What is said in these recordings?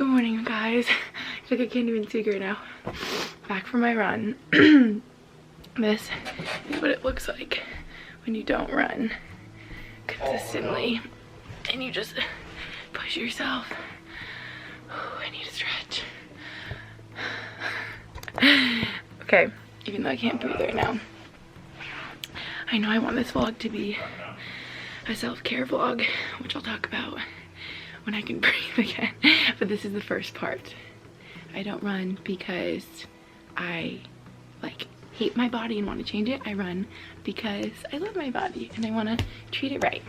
Good morning, guys. I feel like I can't even speak right now. Back from my run. This is what it looks like when you don't run consistently and you just push yourself. I need to stretch. Okay, even though I can't breathe right now. I know I want this vlog to be a self-care vlog, which I'll talk about when I can breathe again. But this is the first part. I don't run because I hate my body and want to change it. I run because I love my body and I want to treat it right.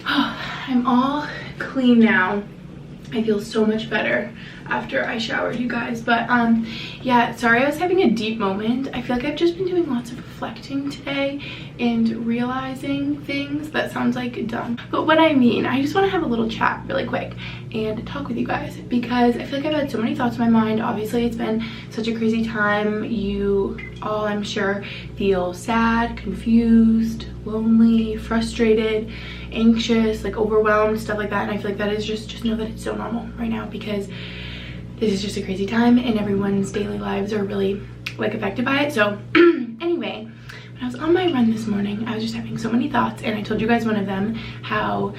I'm all clean now. I feel so much better after I showered, you guys. But yeah, sorry I was having a deep moment. I feel like I've just been doing lots of reflecting today and realizing things. That sounds like dumb, but what I mean, I just want to have a little chat really quick and talk with you guys because I feel like I've had so many thoughts in my mind. Obviously it's been such a crazy time. You all, I'm sure, feel sad, confused, lonely, frustrated, anxious, like overwhelmed, stuff like that. And I feel like that is just know that it's so normal right now because this is just a crazy time and everyone's daily lives are really like affected by it. So anyway, when I was on my run this morning, I was just having so many thoughts, and I told you guys one of them, how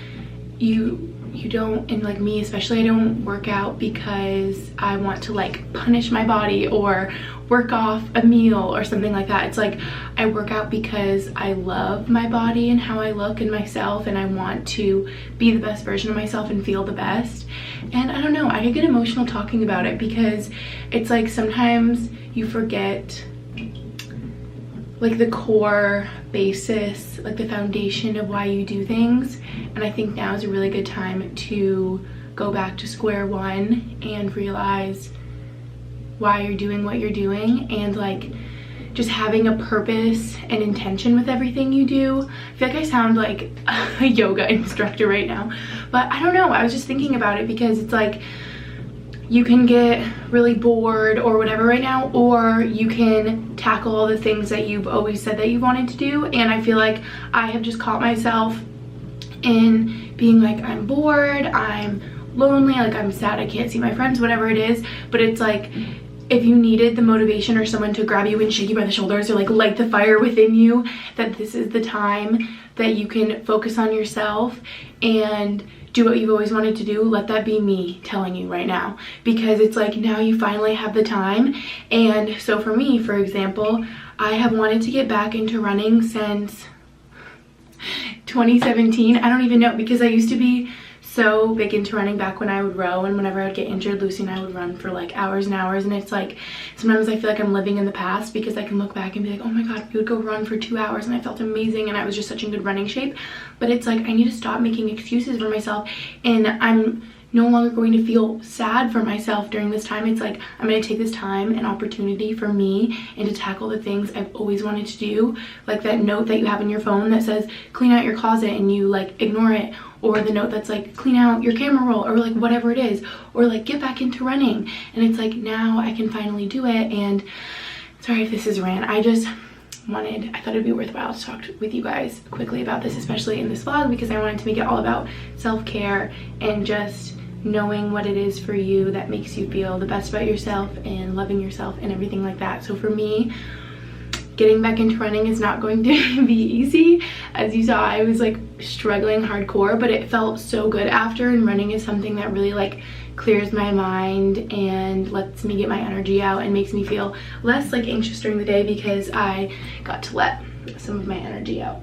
you don't, and like me especially, I don't work out because I want to like punish my body or work off a meal or something like that. It's like I work out because I love my body and how I look and myself, and I want to be the best version of myself and feel the best. And I don't know, I get emotional talking about it because it's like sometimes you forget like the core basis, like the foundation of why you do things. And I think now is a really good time to go back to square one and realize why you're doing what you're doing, and like just having a purpose and intention with everything you do. I feel like I sound like a yoga instructor right now, but I don't know, I was just thinking about it because it's like you can get really bored or whatever right now, or you can tackle all the things that you've always said that you wanted to do. And I feel like I have just caught myself in being like, I'm bored, I'm lonely, like I'm sad, I can't see my friends, whatever it is. But it's like, if you needed the motivation or someone to grab you and shake you by the shoulders or like light the fire within you, that this is the time that you can focus on yourself and do what you've always wanted to do. Let that be me telling you right now, because it's like now you finally have the time. And so for me, for example, I have wanted to get back into running since 2017. I don't even know, because I used to be so big into running back when I would row, and whenever I'd get injured, Lucy and I would run for like hours and hours. And it's like sometimes I feel like I'm living in the past because I can look back and be like, oh my god, we would go run for 2 hours and I felt amazing and I was just such in good running shape. But it's like I need to stop making excuses for myself, and I'm no longer going to feel sad for myself during this time. It's like I'm going to take this time and opportunity for me and to tackle the things I've always wanted to do, like that note that you have in your phone that says clean out your closet and you like ignore it, or the note that's like clean out your camera roll, or like whatever it is, or like get back into running. And it's like now I can finally do it. And sorry if this is a rant, I thought it'd be worthwhile to talk with you guys quickly about this, especially in this vlog, because I wanted to make it all about self-care and just knowing what it is for you that makes you feel the best about yourself and loving yourself and everything like that. So for me, getting back into running is not going to be easy. As you saw, I was like struggling hardcore, but it felt so good after. And running is something that really like clears my mind and lets me get my energy out and makes me feel less like anxious during the day, because I got to let some of my energy out.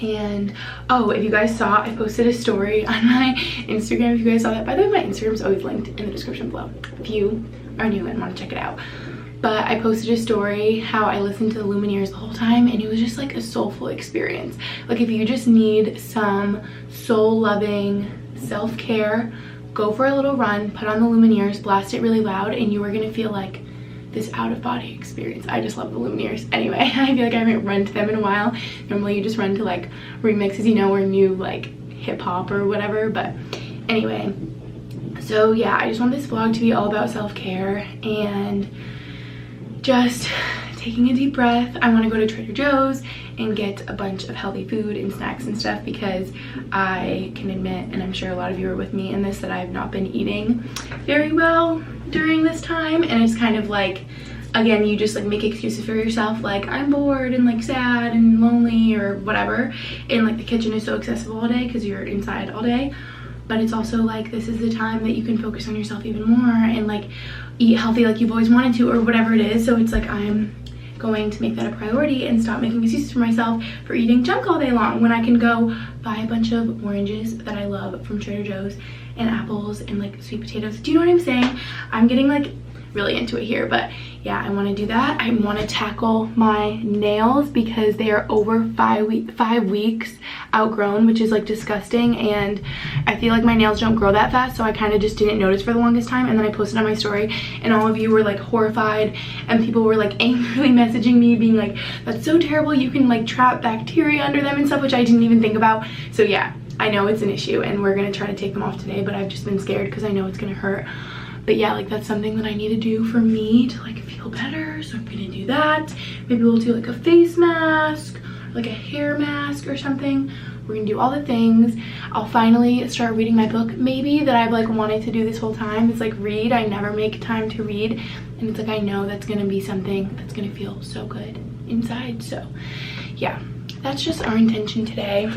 And oh, if you guys saw, I posted a story on my Instagram. If you guys saw that, by the way, my Instagram is always linked in the description below if you are new and want to check it out. But I posted a story how I listened to the Lumineers the whole time, and it was just like a soulful experience. Like if you just need some soul-loving self-care, go for a little run, put on the Lumineers, blast it really loud, and you are gonna feel like this out-of-body experience. I just love the Lumineers. Anyway, I feel like I haven't run to them in a while. Normally you just run to like remixes, you know, or new like hip-hop or whatever. But anyway, so yeah, I just want this vlog to be all about self-care and just taking a deep breath. I want to go to Trader Joe's and get a bunch of healthy food and snacks and stuff, because I can admit, and I'm sure a lot of you are with me in this, that I have not been eating very well during this time. And it's kind of like, again, you just like make excuses for yourself, like I'm bored and like sad and lonely or whatever, and like the kitchen is so accessible all day because you're inside all day. But it's also like, this is the time that you can focus on yourself even more and like eat healthy like you've always wanted to, or whatever it is. So it's like, I'm going to make that a priority and stop making excuses for myself for eating junk all day long, when I can go buy a bunch of oranges that I love from Trader Joe's and apples and like sweet potatoes. Do you know what I'm saying? I'm getting like really into it here, but yeah, I want to do that. I want to tackle my nails because they are over 5 weeks outgrown, which is like disgusting, and I feel like my nails don't grow that fast, so I kind of just didn't notice for the longest time. And then I posted on my story and all of you were like horrified, and people were like angrily messaging me being like, that's so terrible, you can like trap bacteria under them and stuff, which I didn't even think about. So yeah, I know it's an issue and we're gonna try to take them off today, but I've just been scared because I know it's gonna hurt. But yeah, like that's something that I need to do for me to like feel better. So I'm gonna do that. Maybe we'll do like a face mask, or like a hair mask or something. We're gonna do all the things. I'll finally start reading my book, maybe, that I've like wanted to do this whole time. It's like read. I never make time to read. And it's like, I know that's gonna be something that's gonna feel so good inside. So yeah, that's just our intention today.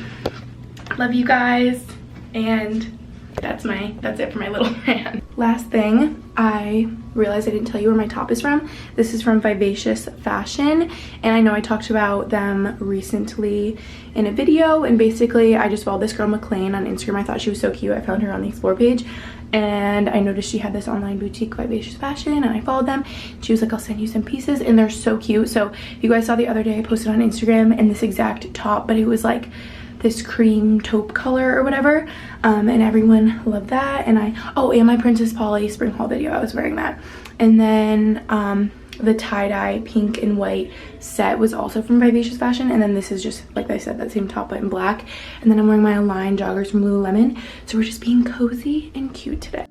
Love you guys, and that's it for my little rant. Last thing, I realized I didn't tell you where my top is from. This is from Vivacious Fashion, and I know I talked about them recently in a video, and basically I just followed this girl McLean on Instagram. I thought she was so cute. I found her on the Explore page, and I noticed she had this online boutique, Vivacious Fashion, and I followed them. She was like, I'll send you some pieces, and they're so cute. So if you guys saw the other day, I posted on Instagram in this exact top, but it was like this cream taupe color or whatever, and everyone loved that. And and my Princess Polly spring haul video, I was wearing that. And then the tie-dye pink and white set was also from Vivacious Fashion, and then this is just, like I said, that same top but in black. And then I'm wearing my Align joggers from Lululemon. So we're just being cozy and cute today.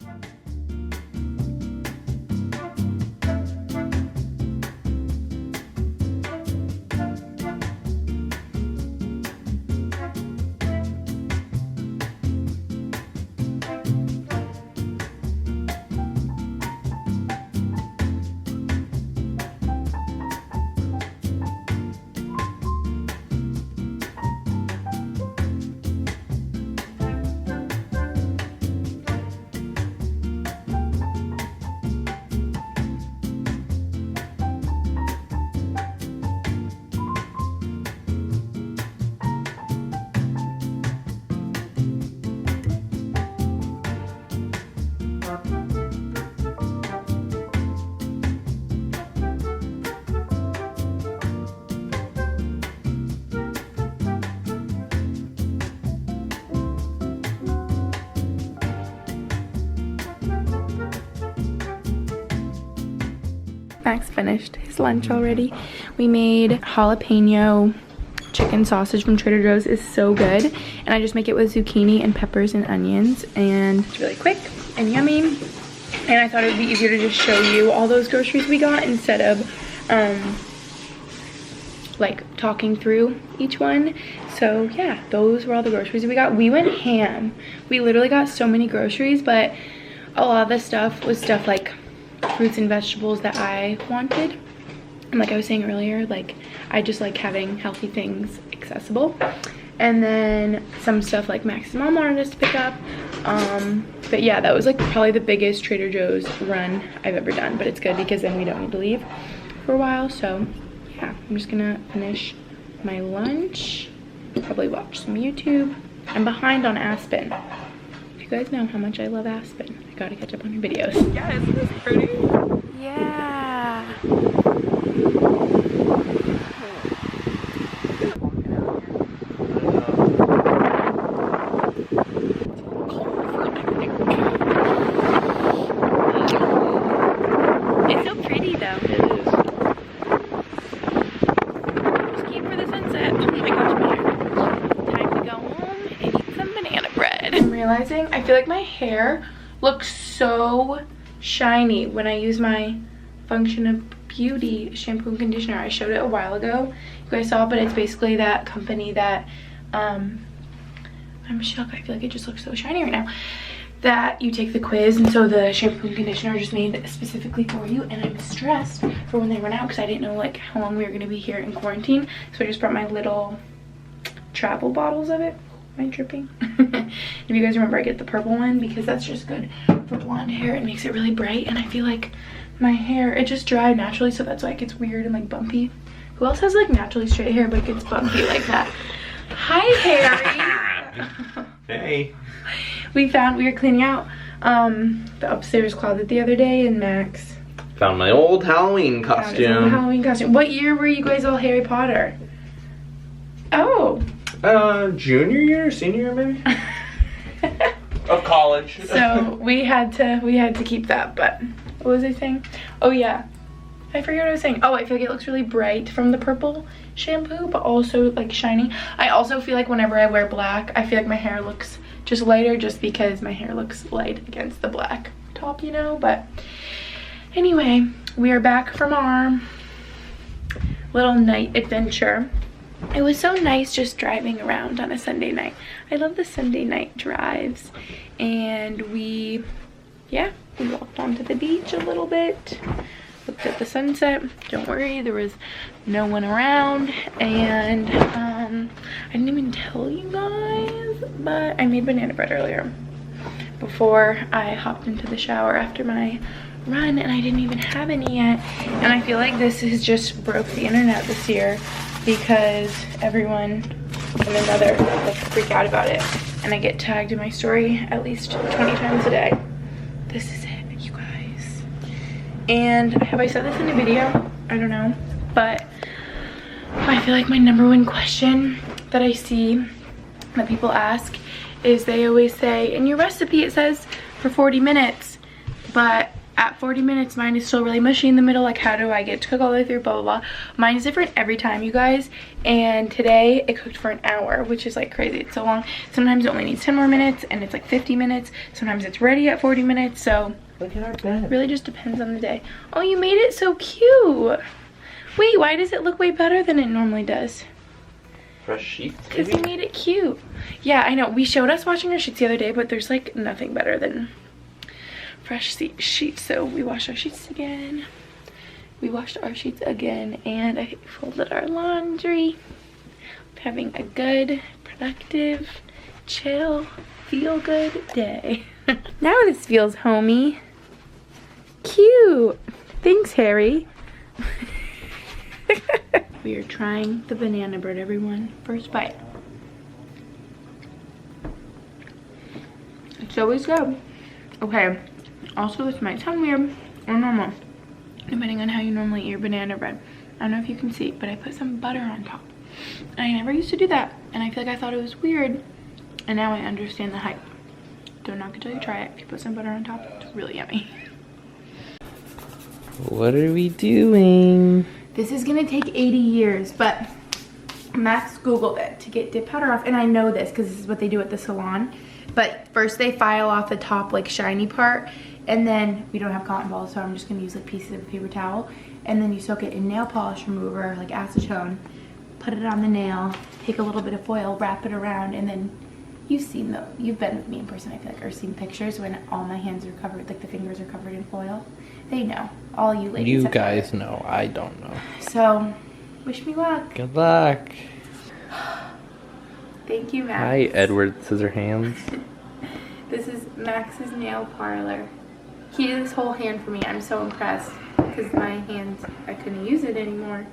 Max finished his lunch already. We made jalapeno chicken sausage from Trader Joe's. Is so good, and I just make it with zucchini and peppers and onions, and it's really quick and yummy. And I thought it would be easier to just show you all those groceries we got instead of like talking through each one. So yeah, those were all the groceries we got. We went ham. We literally got so many groceries, but a lot of the stuff was stuff like fruits and vegetables that I wanted. And like I was saying earlier, like I just like having healthy things accessible. And then some stuff like Max's mom wanted us to pick up. But yeah, that was like probably the biggest Trader Joe's run I've ever done. But it's good because then we don't need to leave for a while. So yeah, I'm just gonna finish my lunch, probably watch some YouTube. I'm behind on Aspen. You guys know how much I love Aspen. I gotta catch up on her videos. Yeah, isn't this pretty? Yeah. It's so pretty though. It is. Just keep for the sunset. Oh my gosh, time to go home and eat some banana bread. I'm realizing I feel like my hair looks so shiny when I use my Function of Beauty shampoo and conditioner. I showed it a while ago. You guys saw it, but it's basically that company that, I'm shook. I feel like it just looks so shiny right now. That you take the quiz, and so the shampoo and conditioner are just made specifically for you, and I'm stressed for when they run out because I didn't know like how long we were going to be here in quarantine. So I just brought my little travel bottles of it. Am I dripping? If you guys remember, I get the purple one because that's just good for blonde hair. It makes it really bright, and I feel like my hair, it just dried naturally, so that's why it gets weird and like bumpy. Who else has like naturally straight hair but gets bumpy like that? Hi, Harry. Hey. We were cleaning out the upstairs closet the other day, and Max Found my old Halloween costume. What year were you guys all Harry Potter? Oh. Junior year, senior year maybe? Of college. So we had to keep that, but what was I saying? Oh yeah. I forget what I was saying. Oh, I feel like it looks really bright from the purple shampoo, but also like shiny. I also feel like whenever I wear black, I feel like my hair looks just lighter just because my hair looks light against the black top, you know? But anyway, we are back from our little night adventure. It was so nice just driving around on a Sunday night. I love the Sunday night drives. And we walked onto the beach a little bit, looked at the sunset. Don't worry, there was no one around. And I didn't even tell you guys, but I made banana bread earlier before I hopped into the shower after my run, and I didn't even have any yet. And I feel like this has just broke the internet this year because everyone and their mother like freak out about it, and I get tagged in my story at least 20 times a day. This is it, you guys. And have I said this in a video? I don't know, but I feel like my #1 question that I see that people ask is they always say, in your recipe it says for 40 minutes, but at 40 minutes mine is still really mushy in the middle. Like, how do I get to cook all the way through, blah blah blah. Mine is different every time, you guys, and today it cooked for an hour, which is like crazy. It's so long. Sometimes it only needs 10 more minutes and it's like 50 minutes. Sometimes it's ready at 40 minutes. So look at our bed. It really just depends on the day. Oh, you made it so cute. Wait, why does it look way better than it normally does? Fresh sheets, because you made it cute. Yeah, I know. We showed us washing our sheets the other day, but there's like nothing better than fresh sheets. So we washed our sheets again. We washed our sheets again, and I folded our laundry. Having a good, productive, chill, feel good day. Now this feels homey. Cute. Thanks, Harry. We are trying the banana bread, everyone. First bite. It's always good. Okay. Also, this might sound weird or normal, depending on how you normally eat your banana bread. I don't know if you can see, but I put some butter on top. And I never used to do that, and I feel like I thought it was weird, and now I understand the hype. Don't knock it till you try it. If you put some butter on top, it's really yummy. What are we doing? This is gonna take 80 years, but Max Googled it to get dip powder off, and I know this because this is what they do at the salon. But first they file off the top like shiny part, and then we don't have cotton balls, so I'm just gonna use like pieces of a paper towel, and then you soak it in nail polish remover, like acetone, put it on the nail, take a little bit of foil, wrap it around, and then you've been with me in person, I feel like, or seen pictures when all my hands are covered, like the fingers are covered in foil. They know. All you ladies. You guys know. I don't know. So, wish me luck. Good luck. Thank you, Max. Hi, Edward Scissorhands. This is Max's nail parlor. He did this whole hand for me. I'm so impressed because my hands, I couldn't use it anymore.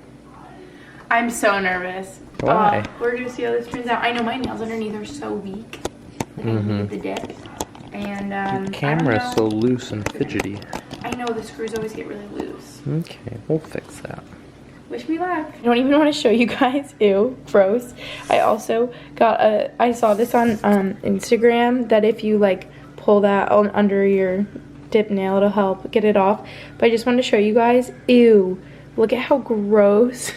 I'm so nervous. Why? We're gonna see how this turns out. I know my nails underneath are so weak. Like I need the dip. And your camera's so loose and fidgety. I know, the screws always get really loose. Okay, we'll fix that. Wish me luck. I don't even want to show you guys. Ew, gross. I also got I saw this on Instagram that if you like pull that on under your dip nail, it'll help get it off. But I just wanted to show you guys. Ew, look at how gross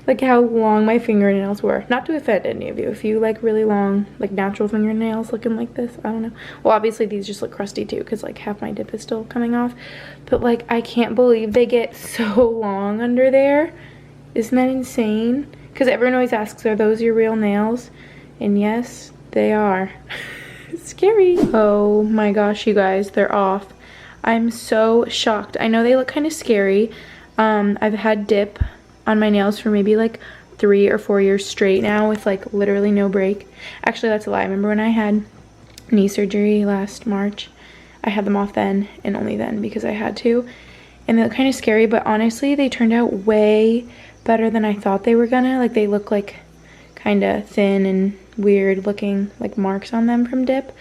like how long my fingernails were. Not to offend any of you. If you like really long, like natural fingernails looking like this, I don't know. Well, obviously these just look crusty too because like half my dip is still coming off. But like I can't believe they get so long under there. Isn't that insane? Because everyone always asks, are those your real nails? And yes, they are. Scary. Oh my gosh, you guys, they're off. I'm so shocked. I know they look kind of scary. I've had dip on my nails for maybe like 3 or 4 years straight now with like literally no break. Actually, that's a lie. I remember when I had knee surgery last March, I had them off then and only then because I had to. And they look kind of scary, but honestly, they turned out way better than I thought they were gonna. Like they look like kind of thin and weird looking like marks on them from dip.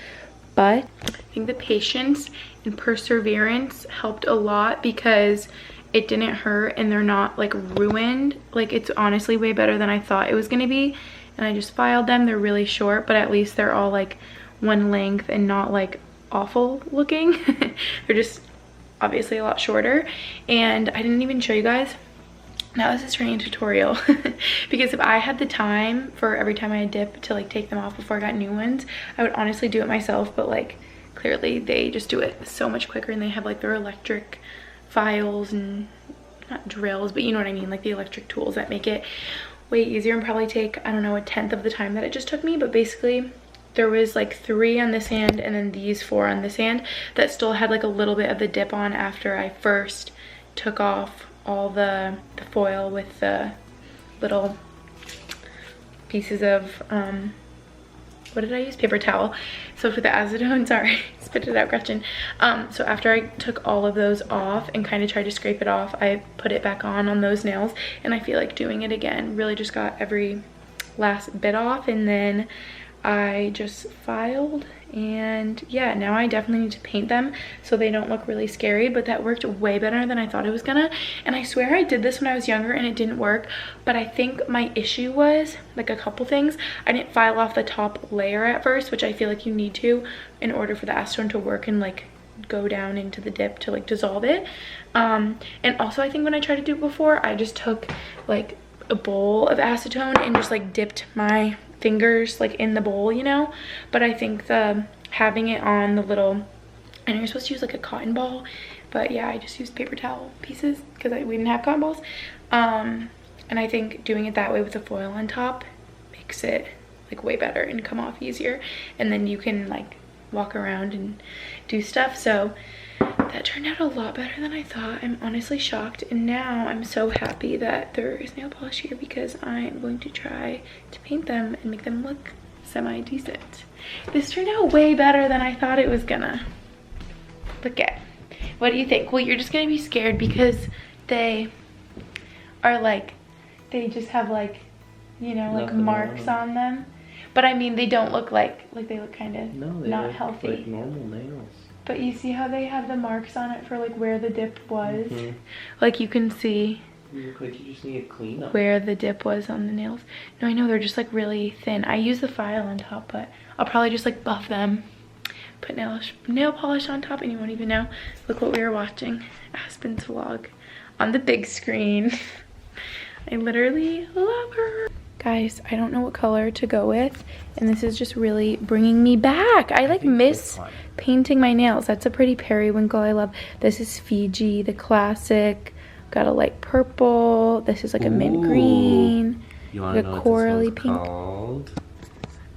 But I think the patience and perseverance helped a lot because it didn't hurt and they're not like ruined. Like it's honestly way better than I thought it was gonna be. And I just filed them. They're really short, but at least they're all like one length and not like awful looking. They're just obviously a lot shorter. And I didn't even show you guys. Now this is turning into a tutorial because if I had the time for every time I dip to like take them off before I got new ones, I would honestly do it myself, but like clearly they just do it so much quicker and they have like their electric files and not drills, but you know what I mean, like the electric tools that make it way easier and probably take, I don't know, 1/10 of the time that it just took me. But basically there was like 3 on this hand and then these 4 on this hand that still had like a little bit of the dip on after I first took off all the foil with the little pieces of what did I use? Paper towel. So for the acetone, sorry, spit it out, Gretchen. So after I took all of those off and kind of tried to scrape it off, I put it back on those nails, and I feel like doing it again really just got every last bit off. And then I just filed, and yeah, now I definitely need to paint them so they don't look really scary, but that worked way better than I thought it was gonna. And I swear I did this when I was younger and it didn't work, but I think my issue was like a couple things. I didn't file off the top layer at first, which I feel like you need to in order for the acetone to work and like go down into the dip to like dissolve it. And also I think when I tried to do it before, I just took like a bowl of acetone and just like dipped my fingers like in the bowl, you know. But I think the having it on the little, I know you're supposed to use like a cotton ball, but yeah, I just used paper towel pieces because we didn't have cotton balls. And I think doing it that way with the foil on top makes it like way better and come off easier, and then you can like walk around and do stuff. So that turned out a lot better than I thought. I'm honestly shocked, and now I'm so happy that there is nail polish here because I'm going to try to paint them and make them look semi-decent. This turned out way better than I thought it was gonna. Look at. What do you think? Well, you're just gonna be scared because they are like, they just have like, you know, like marks on them. But I mean, they don't look like they look kind of not healthy. Like normal nails. But you see how they have the marks on it for like where the dip was? Like you can see. You look like you just need a cleanup. Where the dip was on the nails. No, I know they're just like really thin. I use the file on top, but I'll probably just like buff them. Put nail polish on top and you won't even know. Look what we were watching. Aspen's vlog on the big screen. I literally love her. Guys, I don't know what color to go with, and this is just really bringing me back. I like miss painting my nails. That's a pretty periwinkle. I love. This is Fiji, the classic. Got a light purple. This is like a mint green. You want to know corally what this pink. Called?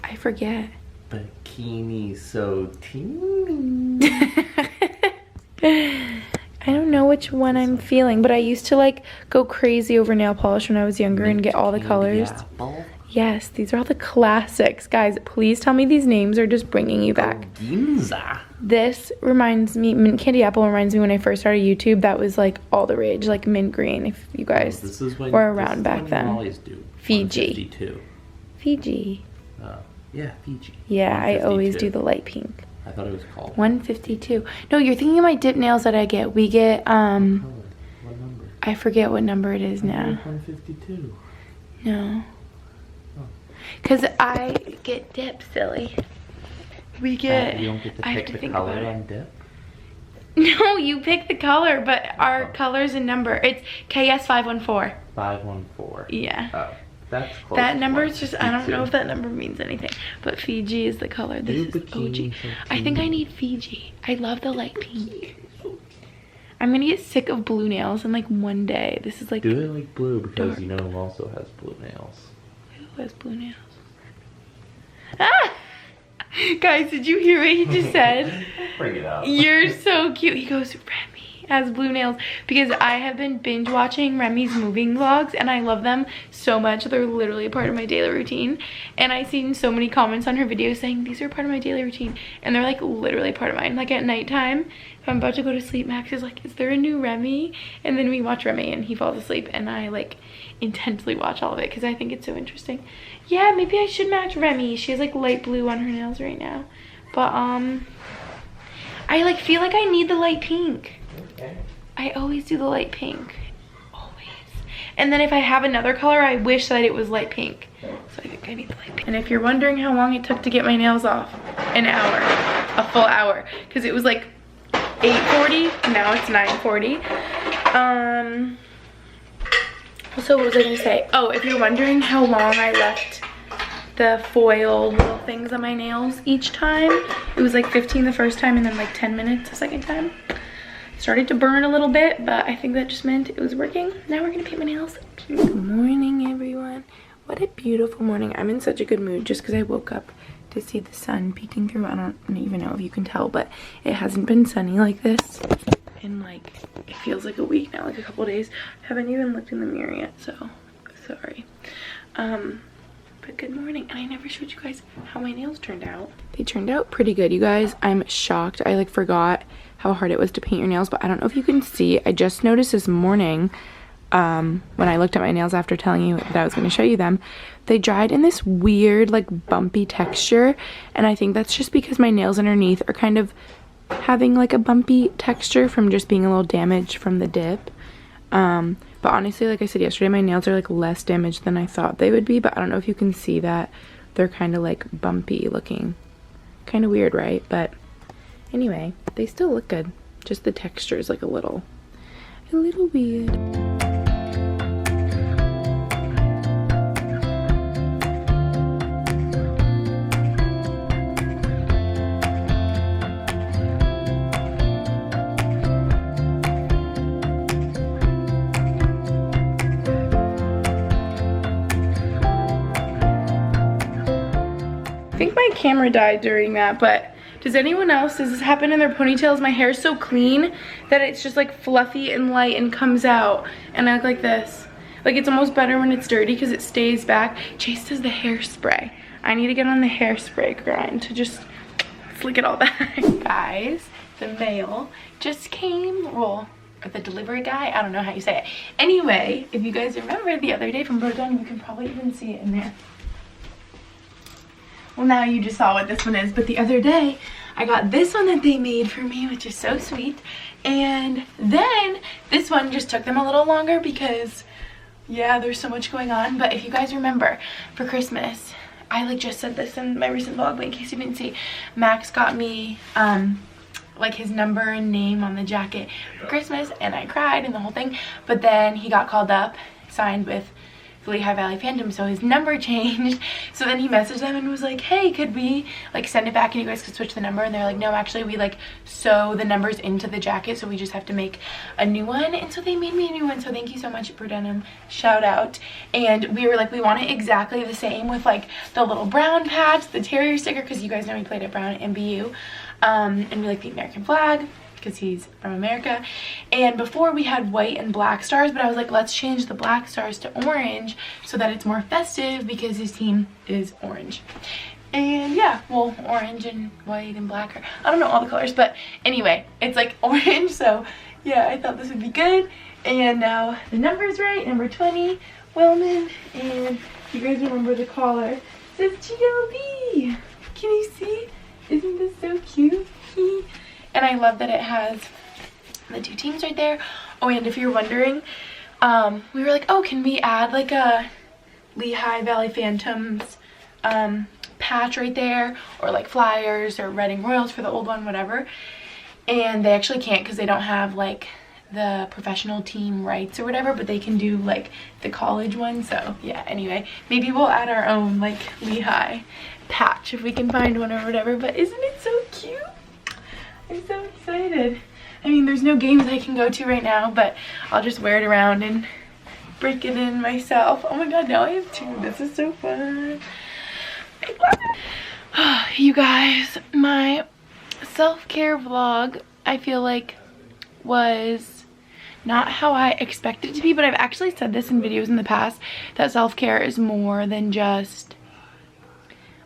I forget. Bikini So Teeny. I don't know which one I'm feeling, but I used to like go crazy over nail polish when I was younger and get all the colors. Apple. Yes, these are all the classics. Guys, please tell me these names are just bringing you back. Ginza. This reminds me, mint candy apple reminds me when I first started YouTube, that was like all the rage, like mint green, if you guys were around back then. Always do. Fiji. Fiji. Oh, yeah, Fiji. Yeah, I always do the light pink. I thought it was called 152. No, you're thinking of my dip nails that I get. We get what number? I forget what number it is now. 152. No. Cause I get dip, silly. We get. You don't get to pick the color on dip? No, you pick the color, but our color's and number. It's KS514. 514. Yeah. Oh, that's close. That number is just, I don't know if that number means anything, but Fiji is the color. This is OG. I think I need Fiji. I love the light pink. I'm gonna get sick of blue nails in like one day. This is like, do it like blue because dark. you know who also has blue nails. Who has blue nails? Ah! Guys, did you hear what he just said? Bring it up. You're so cute. He goes, Remy has blue nails, because I have been binge watching Remy's moving vlogs and I love them so much. They're literally a part of my daily routine, and I've seen so many comments on her videos saying these are part of my daily routine, and they're like literally part of mine. Like at nighttime, if I'm about to go to sleep, Max is like, is there a new Remy? And then we watch Remy and he falls asleep, and I like intensely watch all of it because I think it's so interesting. Yeah, maybe I should match Remy. She has like light blue on her nails right now, but I like feel like I need the light pink. Okay. I always do the light pink, always. And then if I have another color, I wish that it was light pink. So I think I need the light pink. And if you're wondering how long it took to get my nails off, an hour, a full hour, because it was like 8:40, now it's 9:40. So what was I gonna say? Oh, if you're wondering how long I left the foil little things on my nails each time, it was like 15 the first time and then like 10 minutes the second time. Started to burn a little bit, but I think that just meant it was working. Now we're gonna paint my nails pink. Good morning, everyone. What a beautiful morning. I'm in such a good mood just because I woke up to see the sun peeking through. I don't even know if you can tell, but it hasn't been sunny like this in like, it feels like a week now, like a couple days. I haven't even looked in the mirror yet, so sorry. But good morning, and I never showed you guys how my nails turned out. They turned out pretty good, you guys. I'm shocked. I like forgot how hard it was to paint your nails, but I don't know if you can see. I just noticed this morning when I looked at my nails after telling you that I was going to show you them, they dried in this weird like bumpy texture, and I think that's just because my nails underneath are kind of having like a bumpy texture from just being a little damaged from the dip. But honestly, like I said yesterday, my nails are like less damaged than I thought they would be, but I don't know if you can see that. They're kind of like bumpy looking. Kind of weird, right? But anyway, they still look good. Just the texture is like a little weird. I think my camera died during that, but does anyone else, does this happen in their ponytails? My hair is so clean that it's just like fluffy and light and comes out, and I look like this. Like it's almost better when it's dirty because it stays back. Chase does the hairspray. I need to get on the hairspray grind to just slick it all back. Guys, the mail just came. Well, or the delivery guy, I don't know how you say it. Anyway, if you guys remember the other day from Bergen, you can probably even see it in there. Well, now you just saw what this one is, but the other day I got this one that they made for me, which is so sweet, and then this one just took them a little longer because yeah, there's so much going on. But if you guys remember, for Christmas, I like just said this in my recent vlog, but in case you didn't see, Max got me like his number and name on the jacket for Christmas, and I cried and the whole thing. But then he got called up, signed with Lehigh Valley Phantom, so his number changed. So then he messaged them and was like, hey, could we like send it back and you guys could switch the number? And they're like, no, actually we like sew the numbers into the jacket, so we just have to make a new one. And so they made me a new one, so thank you so much, Denim, shout out. And we were like, we want it exactly the same with like the little brown patch, the terrier sticker, because you guys know he played at Brown at MBU, and we like the American flag because he's from America. And before we had white and black stars, but I was like, let's change the black stars to orange so that it's more festive because his team is orange. And yeah, well, orange and white and black are, I don't know all the colors, but anyway, it's like orange. So yeah, I thought this would be good. And now the number's right, number 20, Wellman. And you guys remember the collar, it says GLB. Can you see? Isn't this so cute? And I love that it has the two teams right there. Oh, and if you're wondering, we were like, oh, can we add like a Lehigh Valley Phantoms patch right there, or like flyers or Reading Royals for the old one, whatever. And they actually can't because they don't have like the professional team rights or whatever, but they can do like the college one. So yeah, anyway, maybe we'll add our own like Lehigh patch if we can find one or whatever. But isn't it so cute? I'm so excited. I mean, there's no games I can go to right now, but I'll just wear it around and break it in myself. Oh my god, now I have two. This is so fun. I love it. You guys, my self-care vlog, I feel like, was not how I expected it to be, but I've actually said this in videos in the past that self-care is more than just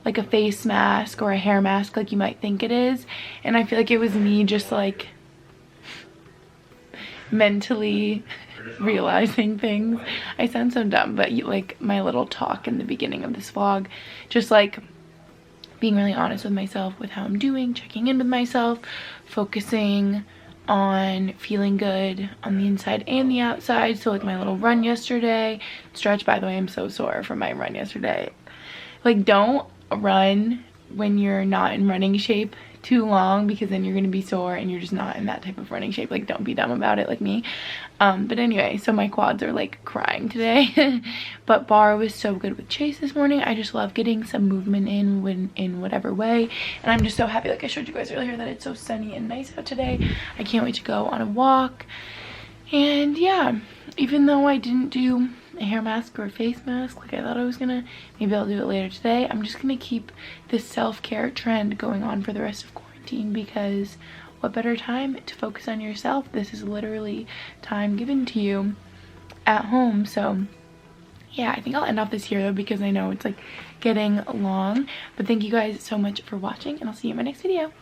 like a face mask or a hair mask like you might think it is. And I feel like it was me just like mentally realizing things. I sound so dumb, but like my little talk in the beginning of this vlog, just like being really honest with myself with how I'm doing, checking in with myself, focusing on feeling good on the inside and the outside. So like my little run yesterday, stretch, by the way, I'm so sore from my run yesterday. Like, don't run when you're not in running shape too long, because then you're gonna be sore and you're just not in that type of running shape. Like, don't be dumb about it like me. But anyway, so my quads are like crying today. But bar was so good with Chase this morning. I just love getting some movement in whatever way, and I'm just so happy, like I showed you guys earlier, that it's so sunny and nice out today. I can't wait to go on a walk. And yeah, even though I didn't do a hair mask or a face mask like I thought I was gonna, maybe I'll do it later today. I'm just gonna keep this self-care trend going on for the rest of quarantine, because what better time to focus on yourself? This is literally time given to you at home. So yeah, I think I'll end off this here though, because I know it's like getting long. But thank you guys so much for watching, and I'll see you in my next video.